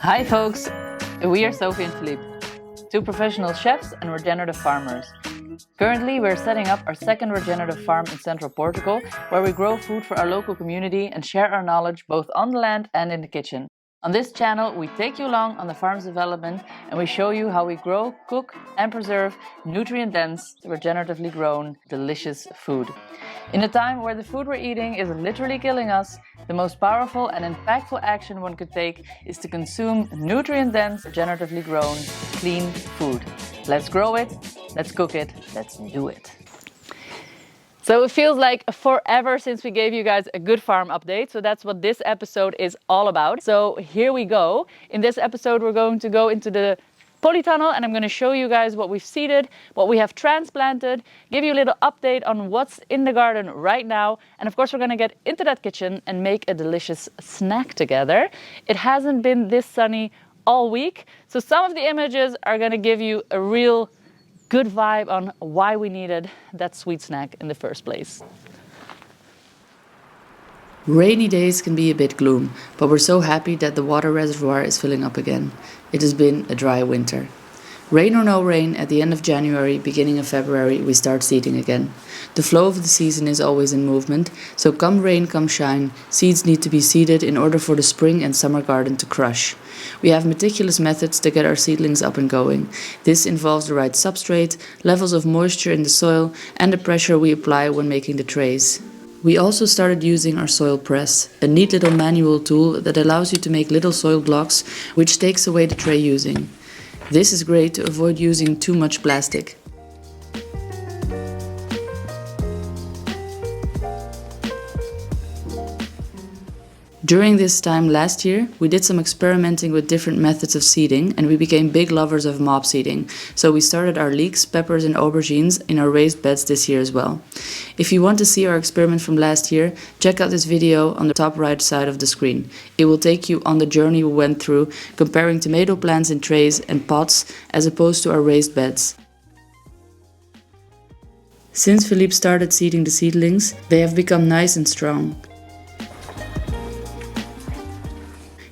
Hi folks, we are Sophie and Philippe, two professional chefs and regenerative farmers. Currently we're setting up our second regenerative farm in central Portugal, where we grow food for our local community and share our knowledge both on the land and in the kitchen. On this channel we take you along on the farm's development and we show you how we grow, cook and preserve nutrient-dense, regeneratively grown, delicious food. In a time where the food we're eating is literally killing us, the most powerful and impactful action one could take is to consume nutrient-dense, regeneratively grown, clean food. Let's grow it, let's cook it, let's do it. So it feels like forever since we gave you guys a good farm update. So that's what this episode is all about. So here we go. In this episode, we're going to go into the polytunnel and I'm going to show you guys what we've seeded, what we have transplanted, give you a little update on what's in the garden right now. And of course, we're going to get into that kitchen and make a delicious snack together. It hasn't been this sunny all week. So some of the images are going to give you a real good vibe on why we needed that sweet snack in the first place. Rainy days can be a bit gloom, but we're so happy that the water reservoir is filling up again. It has been a dry winter. Rain or no rain, at the end of January, beginning of February, we start seeding again. The flow of the season is always in movement, so come rain, come shine, seeds need to be seeded in order for the spring and summer garden to crush. We have meticulous methods to get our seedlings up and going. This involves the right substrate, levels of moisture in the soil, and the pressure we apply when making the trays. We also started using our soil press, a neat little manual tool that allows you to make little soil blocks, which takes away the tray using. This is great to avoid using too much plastic. During this time last year, we did some experimenting with different methods of seeding and we became big lovers of mob seeding, so we started our leeks, peppers and aubergines in our raised beds this year as well. If you want to see our experiment from last year, check out this video on the top right side of the screen. It will take you on the journey we went through comparing tomato plants in trays and pots as opposed to our raised beds. Since Philippe started seeding the seedlings, they have become nice and strong.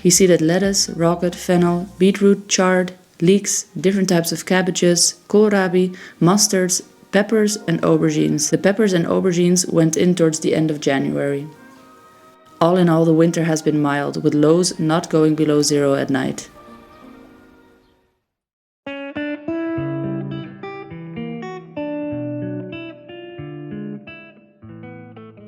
He seeded lettuce, rocket, fennel, beetroot, chard, leeks, different types of cabbages, kohlrabi, mustards, peppers and aubergines. The peppers and aubergines went in towards the end of January. All in all, the winter has been mild, with lows not going below 0 at night.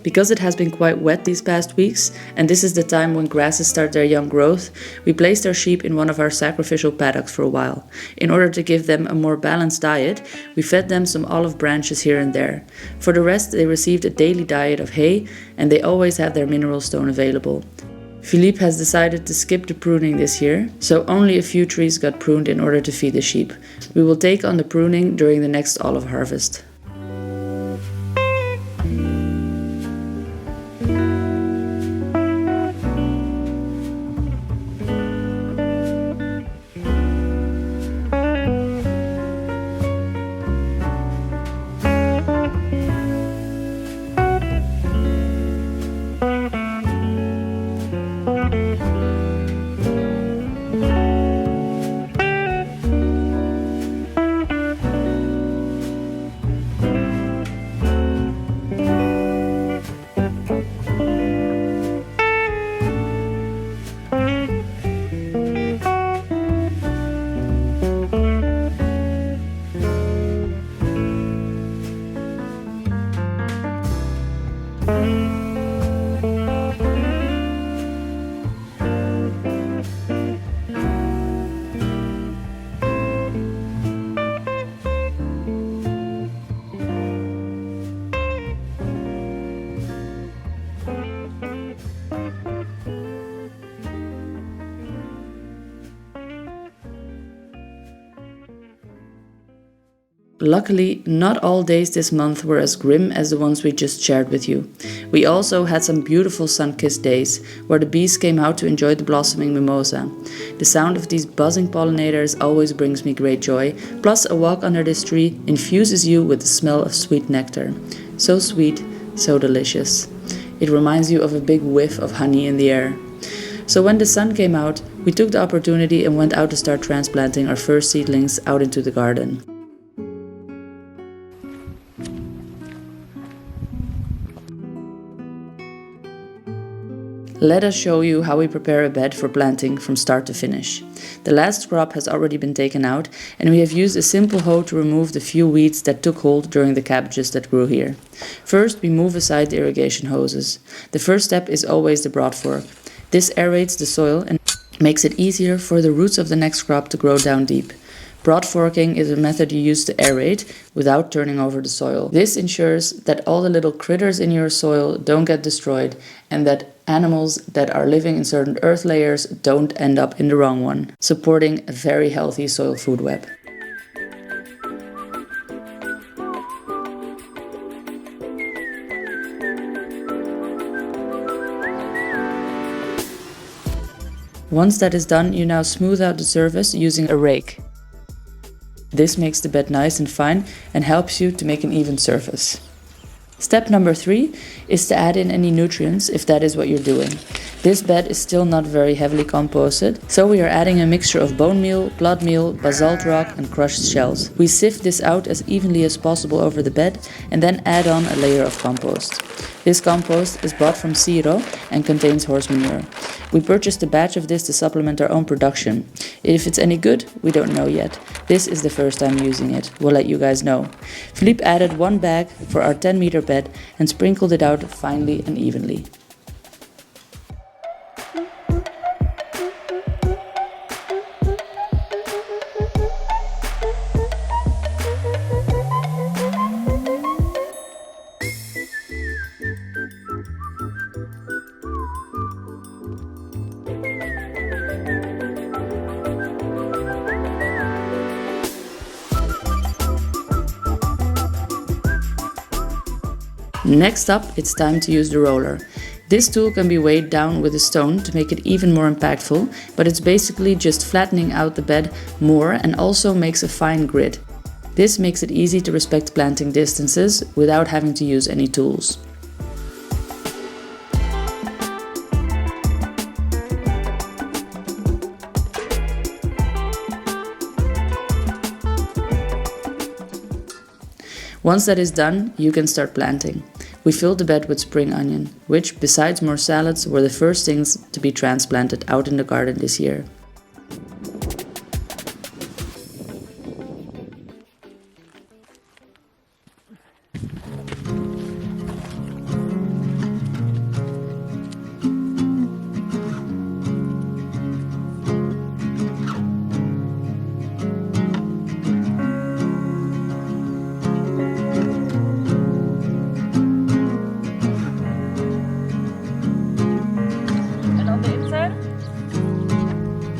Because it has been quite wet these past weeks, and this is the time when grasses start their young growth, we placed our sheep in one of our sacrificial paddocks for a while. In order to give them a more balanced diet, we fed them some olive branches here and there. For the rest, they received a daily diet of hay, and they always have their mineral stone available. Philippe has decided to skip the pruning this year, so only a few trees got pruned in order to feed the sheep. We will take on the pruning during the next olive harvest. Luckily, not all days this month were as grim as the ones we just shared with you. We also had some beautiful sun-kissed days, where the bees came out to enjoy the blossoming mimosa. The sound of these buzzing pollinators always brings me great joy, plus a walk under this tree infuses you with the smell of sweet nectar. So sweet, so delicious. It reminds you of a big whiff of honey in the air. So when the sun came out, we took the opportunity and went out to start transplanting our first seedlings out into the garden. Let us show you how we prepare a bed for planting from start to finish. The last crop has already been taken out, and we have used a simple hoe to remove the few weeds that took hold during the cabbages that grew here. First, we move aside the irrigation hoses. The first step is always the broad fork. This aerates the soil and makes it easier for the roots of the next crop to grow down deep. Broad forking is a method you use to aerate without turning over the soil. This ensures that all the little critters in your soil don't get destroyed and that animals that are living in certain earth layers don't end up in the wrong one, supporting a very healthy soil food web. Once that is done, you now smooth out the surface using a rake. This makes the bed nice and fine and helps you to make an even surface. Step number 3 is to add in any nutrients if that is what you're doing. This bed is still not very heavily composted, so we are adding a mixture of bone meal, blood meal, basalt rock and crushed shells. We sift this out as evenly as possible over the bed and then add on a layer of compost. This compost is bought from Zero and contains horse manure. We purchased a batch of this to supplement our own production. If it's any good, we don't know yet. This is the first time using it. We'll let you guys know. Philippe added 1 bag for our 10-meter bed and sprinkled it out finely and evenly. Next up, it's time to use the roller. This tool can be weighed down with a stone to make it even more impactful, but it's basically just flattening out the bed more and also makes a fine grid. This makes it easy to respect planting distances without having to use any tools. Once that is done, you can start planting. We filled the bed with spring onion, which, besides more salads, were the first things to be transplanted out in the garden this year.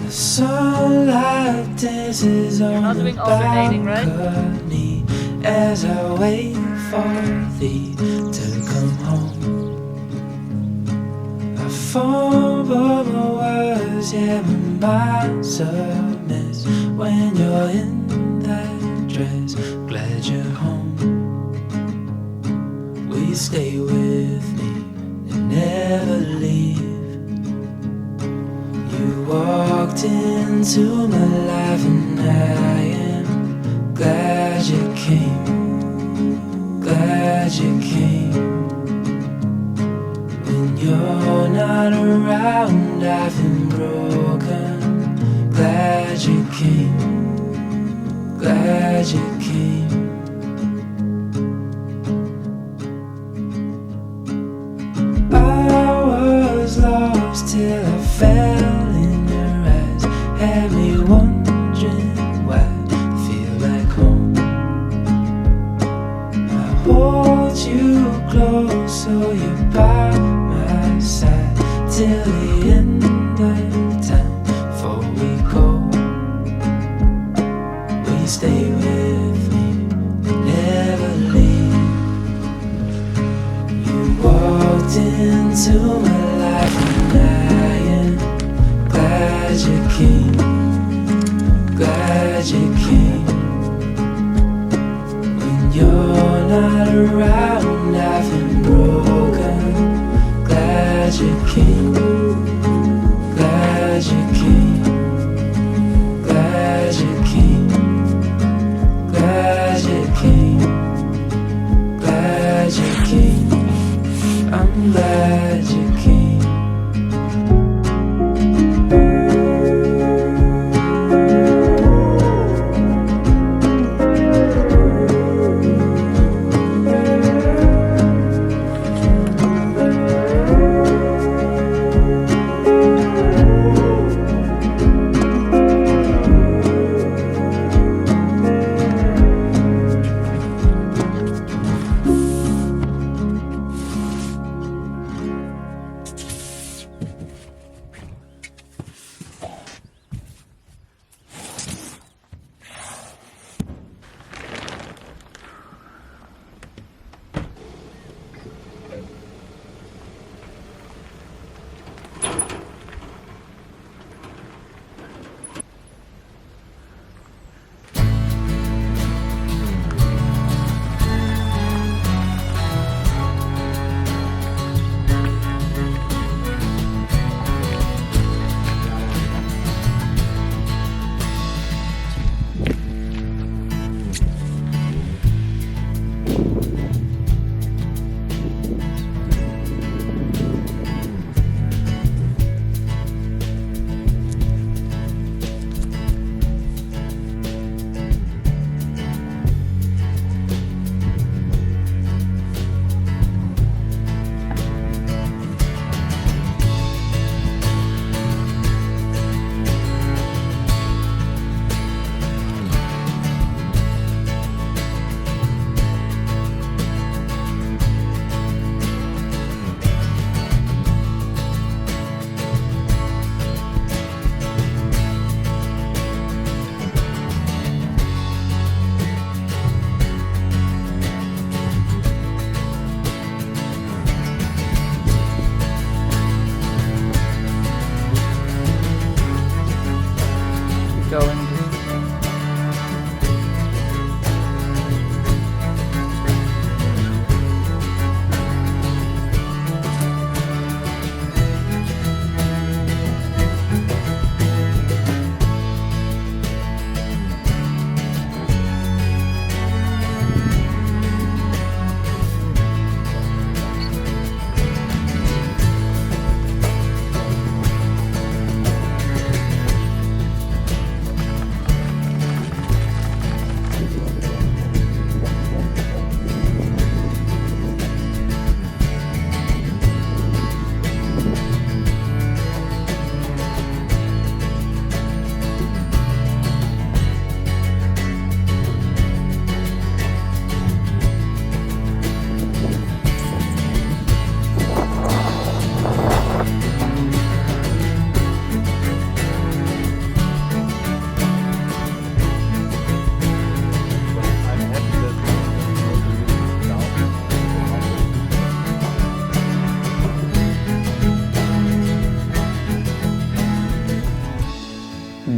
Sunlight dances on the balcony as I wait for thee to come home. I fumble my words, yeah, my mind's a mess when you're in that dress. Glad you're home. Will you stay with me and never leave? You walked into my life and I am glad you came, glad you came. When you're not around I've been broken, glad you came, glad you came. I was lost till I fell. Had me wondering why I feel like home. I hold you close so you're by my side till the end of time. Before we go, will you stay with me and never leave? You walked into my life and I am glad you came, glad you came. When you're not around I've been broken, glad you came, glad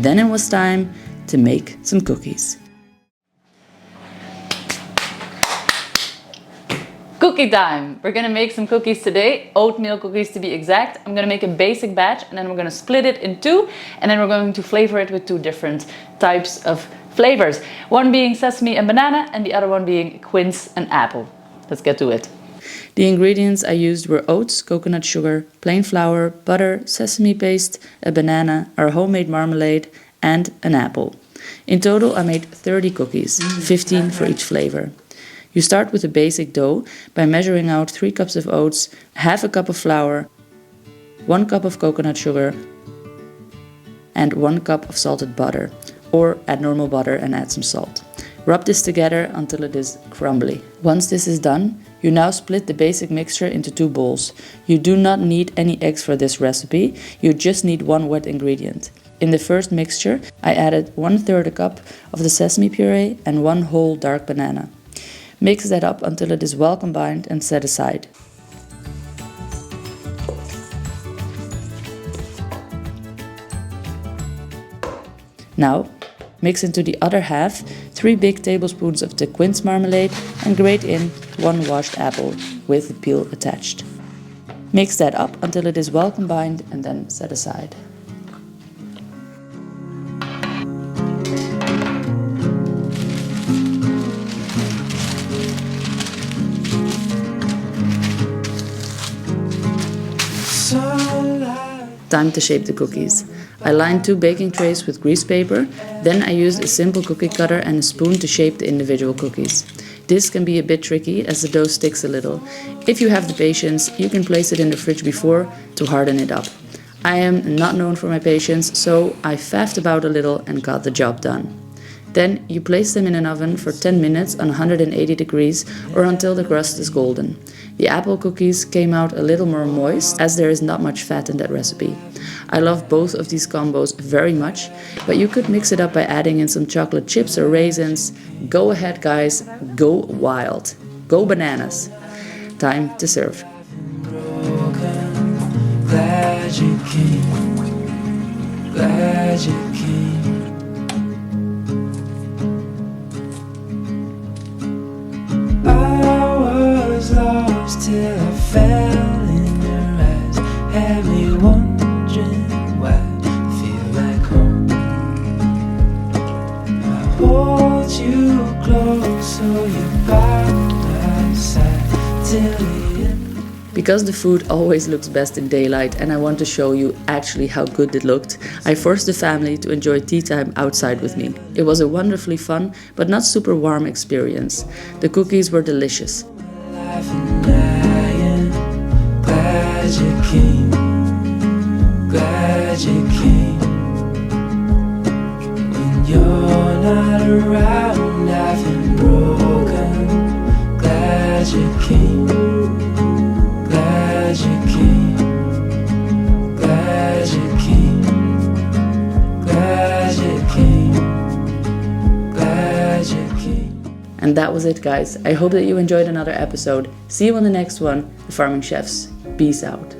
Then it was time to make some cookies. Cookie time! We're gonna make some cookies today, oatmeal cookies to be exact. I'm gonna make a basic batch and then we're gonna split it in two and then we're going to flavor it with two different types of flavors. One being sesame and banana and the other one being quince and apple. Let's get to it. The ingredients I used were oats, coconut sugar, plain flour, butter, sesame paste, a banana, our homemade marmalade, and an apple. In total I made 30 cookies, 15 for each flavor. You start with a basic dough by measuring out 3 cups of oats, half a cup of flour, 1 cup of coconut sugar, and 1 cup of salted butter, or add normal butter and add some salt. Rub this together until it is crumbly. Once this is done, you now split the basic mixture into 2 bowls. You do not need any eggs for this recipe, you just need 1 wet ingredient. In the first mixture, I added 1/3 a cup of the sesame puree and 1 whole dark banana. Mix that up until it is well combined and set aside. Now, mix into the other half 3 big tablespoons of the quince marmalade and grate in 1 washed apple with the peel attached. Mix that up until it is well combined and then set aside. Time to shape the cookies. I lined 2 baking trays with grease paper, then I used a simple cookie cutter and a spoon to shape the individual cookies. This can be a bit tricky as the dough sticks a little. If you have the patience, you can place it in the fridge before to harden it up. I am not known for my patience, so I faffed about a little and got the job done. Then you place them in an oven for 10 minutes on 180 degrees or until the crust is golden. The apple cookies came out a little more moist as there is not much fat in that recipe. I love both of these combos very much, but you could mix it up by adding in some chocolate chips or raisins. Go ahead guys, go wild. Go bananas. Time to serve. Glad you came, glad you came. I was lost till I fell in your eyes, had me wondering why I feel like home. I hold you close so you're by my side till the end. Because the food always looks best in daylight and I want to show you actually how good it looked, I forced the family to enjoy tea time outside with me. It was a wonderfully fun but not super warm experience. The cookies were delicious. Glad you came, glad you came. When you're not around, I've been broken. Glad you came, glad you came, glad you came, glad you came, glad you came. And that was it guys. I hope that you enjoyed another episode. See you on the next one. The Farming Chefs. Peace out.